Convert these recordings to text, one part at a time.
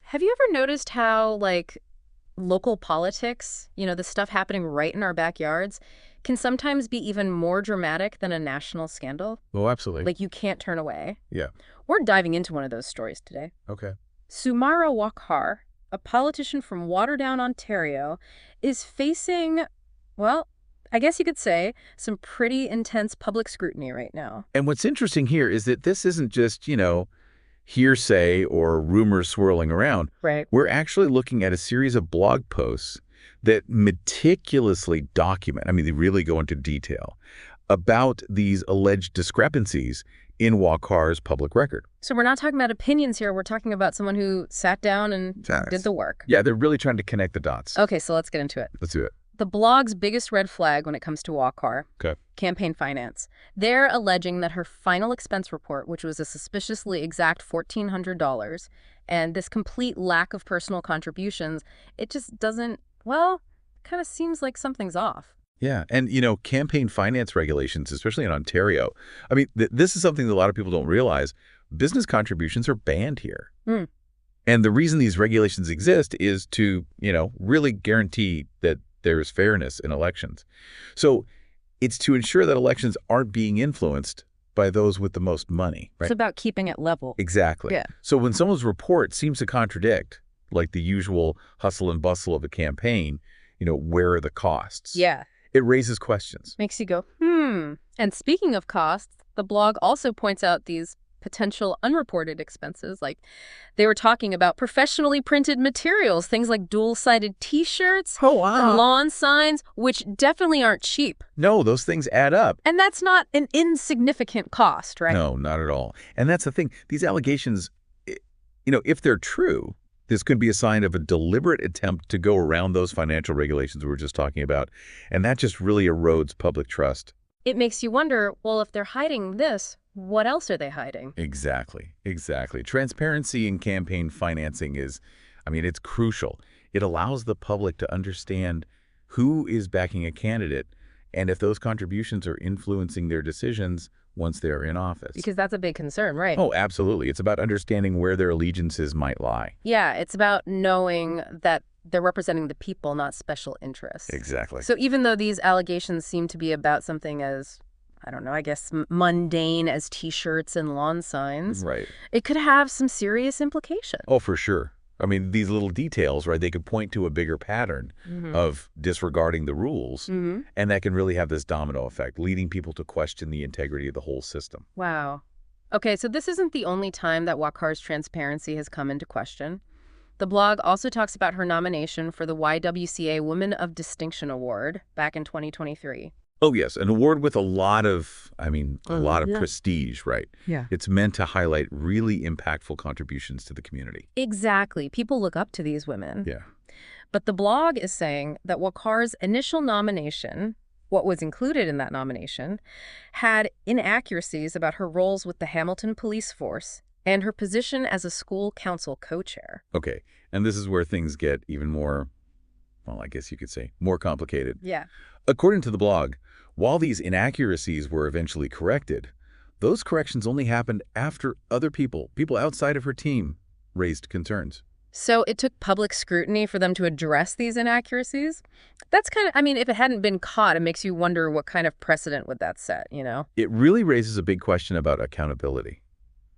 Have you ever noticed how, like, local politics, the stuff happening right in our backyards, can sometimes be even more dramatic than a national scandal? Oh, absolutely. Like, you can't turn away. Yeah. We're diving into one of those stories today. Okay. Sumaira Waqar, a politician from Waterdown, Ontario, is facing, well, I guess you could say, some pretty intense public scrutiny right now. And what's interesting here is that this isn't just, hearsay or rumors swirling around. Right. We're actually looking at a series of blog posts that meticulously document, I mean, they really go into detail, about these alleged discrepancies in Waqar's public record. So we're not talking about opinions here. We're talking about someone who sat down and did the work. Yeah, they're really trying to connect the dots. Okay, so let's get into it. Let's do it. The blog's biggest red flag when it comes to Waqar, campaign finance. They're alleging that her final expense report, which was a suspiciously exact $1,400, and this complete lack of personal contributions, it just doesn't, well, kind of seems like something's off. Yeah, and, campaign finance regulations, especially in Ontario, I mean, this is something that a lot of people don't realize. Business contributions are banned here. And the reason these regulations exist is to, really guarantee that there's fairness in elections. So it's to ensure that elections aren't being influenced by those with the most money. Right? It's about keeping it level. Exactly. Yeah. So when someone's report seems to contradict, like the usual hustle and bustle of a campaign, where are the costs? Yeah. It raises questions. Makes you go, And speaking of costs, the blog also points out these potential unreported expenses. Like, they were talking about professionally printed materials, things like dual-sided T-shirts, lawn signs, which definitely aren't cheap. No, those things add up. And that's not an insignificant cost, right? No, not at all. And that's the thing. These allegations, if they're true, this could be a sign of a deliberate attempt to go around those financial regulations we were just talking about. And that just really erodes public trust. It makes you wonder, well, if they're hiding this, what else are they hiding? Exactly. Transparency in campaign financing is, it's crucial. It allows the public to understand who is backing a candidate and if those contributions are influencing their decisions once they're in office. Because that's a big concern, right? Oh, absolutely. It's about understanding where their allegiances might lie. Yeah, it's about knowing that they're representing the people, not special interests. Exactly. So even though these allegations seem to be about something as, I don't know, I guess mundane as T-shirts and lawn signs, right, it could have some serious implications. Oh, for sure. These little details, right, they could point to a bigger pattern of disregarding the rules, and that can really have this domino effect, leading people to question the integrity of the whole system. Wow. Okay, so this isn't the only time that Waqar's transparency has come into question. The blog also talks about her nomination for the YWCA Women of Distinction Award back in 2023. Oh, yes, an award with a lot of, prestige, right? Yeah. It's meant to highlight really impactful contributions to the community. Exactly. People look up to these women. Yeah. But the blog is saying that Waqar's initial nomination, what was included in that nomination, had inaccuracies about her roles with the Hamilton Police Force and her position as a school council co-chair. Okay, and this is where things get even more, well, I guess you could say, more complicated. Yeah. According to the blog, while these inaccuracies were eventually corrected, those corrections only happened after other people outside of her team, raised concerns. So it took public scrutiny for them to address these inaccuracies? That's kind of, if it hadn't been caught, it makes you wonder what kind of precedent would that set, It really raises a big question about accountability.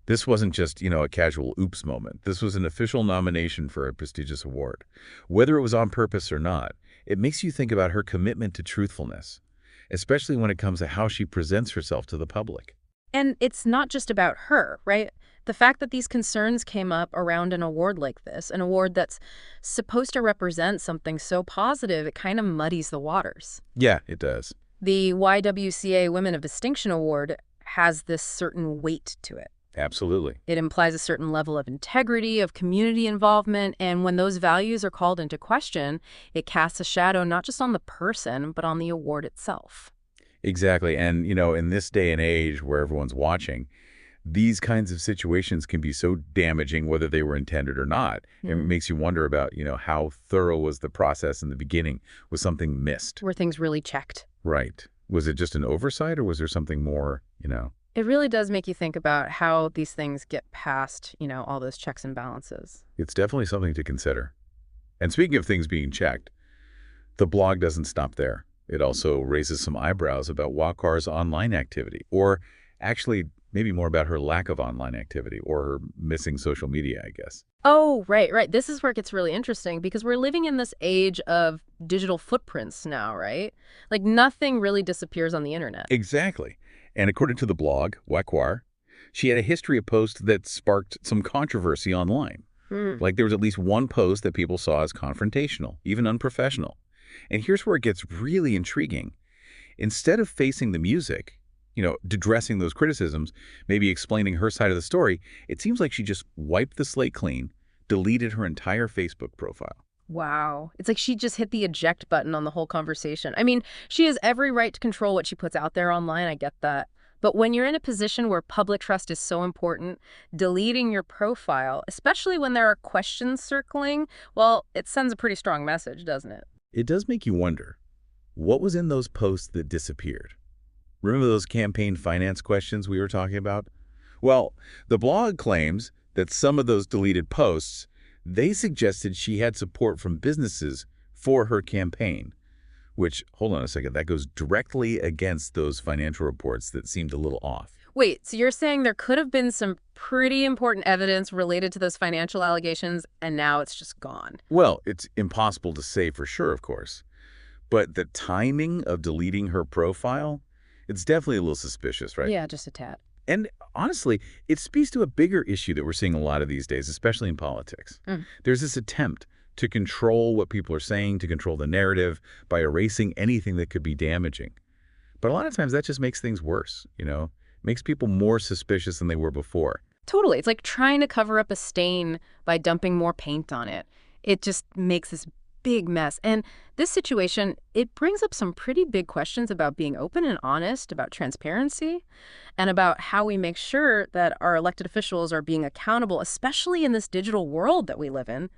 This wasn't just, a casual oops moment. This was an official nomination for a prestigious award. Whether it was on purpose or not, it makes you think about her commitment to truthfulness, especially when it comes to how she presents herself to the public. And it's not just about her, right? The fact that these concerns came up around an award like this, an award that's supposed to represent something so positive, it kind of muddies the waters. Yeah, it does. The YWCA Women of Distinction Award has this certain weight to it. Absolutely. It implies a certain level of integrity, of community involvement, and when those values are called into question, it casts a shadow not just on the person, but on the award itself. Exactly. And, in this day and age where everyone's watching, these kinds of situations can be so damaging whether they were intended or not. It makes you wonder about, how thorough was the process in the beginning? Was something missed? Were things really checked? Right. Was it just an oversight or was there something more, It really does make you think about how these things get past, all those checks and balances. It's definitely something to consider. And speaking of things being checked, the blog doesn't stop there. It also raises some eyebrows about Waqar's online activity, or actually maybe more about her lack of online activity, or her missing social media, I guess. Oh, right, right. This is where it gets really interesting because we're living in this age of digital footprints now, right? Like nothing really disappears on the internet. Exactly. And according to the blog, Waqar, she had a history of posts that sparked some controversy online. Like there was at least one post that people saw as confrontational, even unprofessional. And here's where it gets really intriguing. Instead of facing the music, addressing those criticisms, maybe explaining her side of the story, it seems like she just wiped the slate clean, deleted her entire Facebook profile. Wow. It's like she just hit the eject button on the whole conversation. I mean, she has every right to control what she puts out there online. I get that. But when you're in a position where public trust is so important, deleting your profile, especially when there are questions circling, well, it sends a pretty strong message, doesn't it? It does make you wonder, what was in those posts that disappeared? Remember those campaign finance questions we were talking about? Well, the blog claims that some of those deleted posts, they suggested she had support from businesses for her campaign, which, hold on a second, that goes directly against those financial reports that seemed a little off. Wait, so you're saying there could have been some pretty important evidence related to those financial allegations, and now it's just gone? Well, it's impossible to say for sure, of course. But the timing of deleting her profile, it's definitely a little suspicious, right? Yeah, just a tad. And honestly, it speaks to a bigger issue that we're seeing a lot of these days, especially in politics. There's this attempt to control what people are saying, to control the narrative by erasing anything that could be damaging. But a lot of times that just makes things worse, makes people more suspicious than they were before. Totally. It's like trying to cover up a stain by dumping more paint on it. It just makes this big mess. And this situation, it brings up some pretty big questions about being open and honest, about transparency, and about how we make sure that our elected officials are being accountable, especially in this digital world that we live in.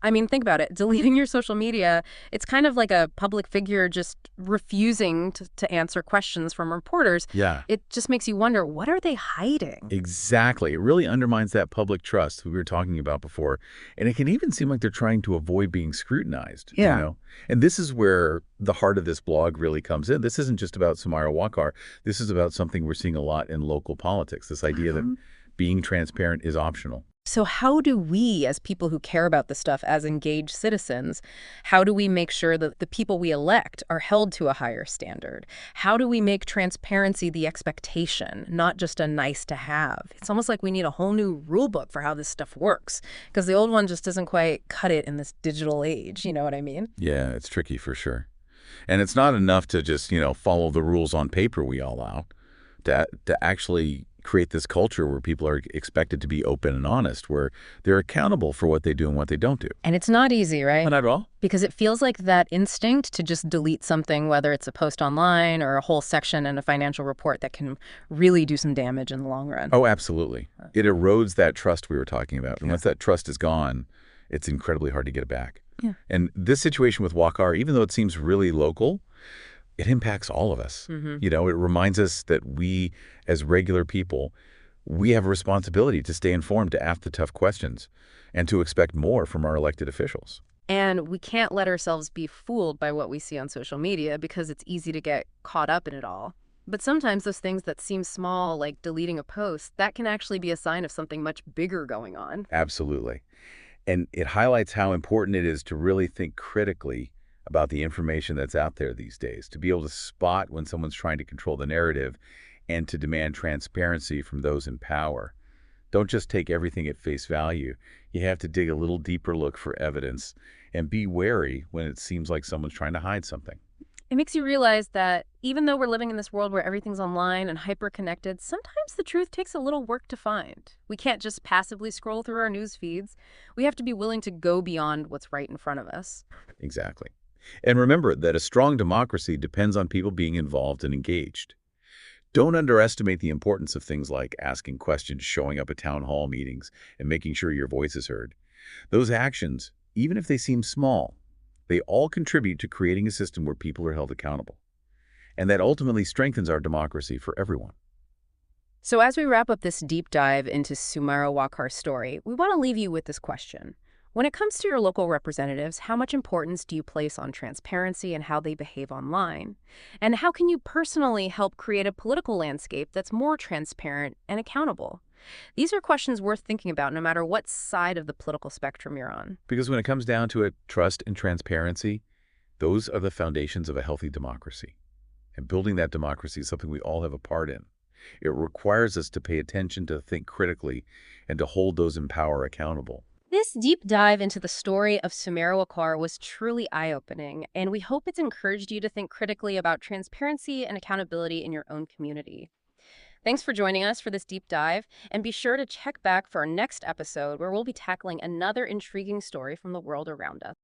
I mean, think about it. Deleting your social media, it's kind of like a public figure just refusing to answer questions from reporters. Yeah. It just makes you wonder, what are they hiding? Exactly. It really undermines that public trust we were talking about before. And it can even seem like they're trying to avoid being scrutinized. Yeah. And this is where the heart of this blog really comes in. This isn't just about Sumaira Waqar. This is about something we're seeing a lot in local politics, this idea that being transparent is optional. So how do we, as people who care about this stuff, as engaged citizens, how do we make sure that the people we elect are held to a higher standard? How do we make transparency the expectation, not just a nice to have? It's almost like we need a whole new rule book for how this stuff works, because the old one just doesn't quite cut it in this digital age. You know what I mean? Yeah, it's tricky for sure. And it's not enough to just, follow the rules on paper we all out, to actually create this culture where people are expected to be open and honest, where they're accountable for what they do and what they don't do. And it's not easy, right? Not at all. Because it feels like that instinct to just delete something, whether it's a post online or a whole section in a financial report, that can really do some damage in the long run. Oh, absolutely. It erodes that trust we were talking about. And once that trust is gone, it's incredibly hard to get it back. Yeah. And this situation with Waqar, even though it seems really local, it impacts all of us. It reminds us that we, as regular people, we have a responsibility to stay informed, to ask the tough questions, and to expect more from our elected officials. And we can't let ourselves be fooled by what we see on social media, because it's easy to get caught up in it all. But sometimes those things that seem small, like deleting a post, that can actually be a sign of something much bigger going on. Absolutely. And it highlights how important it is to really think critically about the information that's out there these days, to be able to spot when someone's trying to control the narrative and to demand transparency from those in power. Don't just take everything at face value. You have to dig a little deeper look for evidence and be wary when it seems like someone's trying to hide something. It makes you realize that even though we're living in this world where everything's online and hyper-connected, sometimes the truth takes a little work to find. We can't just passively scroll through our news feeds. We have to be willing to go beyond what's right in front of us. Exactly. And remember that a strong democracy depends on people being involved and engaged. Don't underestimate the importance of things like asking questions, showing up at town hall meetings, and making sure your voice is heard. Those actions, even if they seem small, they all contribute to creating a system where people are held accountable. And that ultimately strengthens our democracy for everyone. So as we wrap up this deep dive into Sumaira Waqar's story, we want to leave you with this question. When it comes to your local representatives, how much importance do you place on transparency and how they behave online? And how can you personally help create a political landscape that's more transparent and accountable? These are questions worth thinking about no matter what side of the political spectrum you're on. Because when it comes down to it, trust and transparency, those are the foundations of a healthy democracy. And building that democracy is something we all have a part in. It requires us to pay attention, to think critically, and to hold those in power accountable. This deep dive into the story of Sumaira Waqar was truly eye-opening, and we hope it's encouraged you to think critically about transparency and accountability in your own community. Thanks for joining us for this deep dive, and be sure to check back for our next episode where we'll be tackling another intriguing story from the world around us.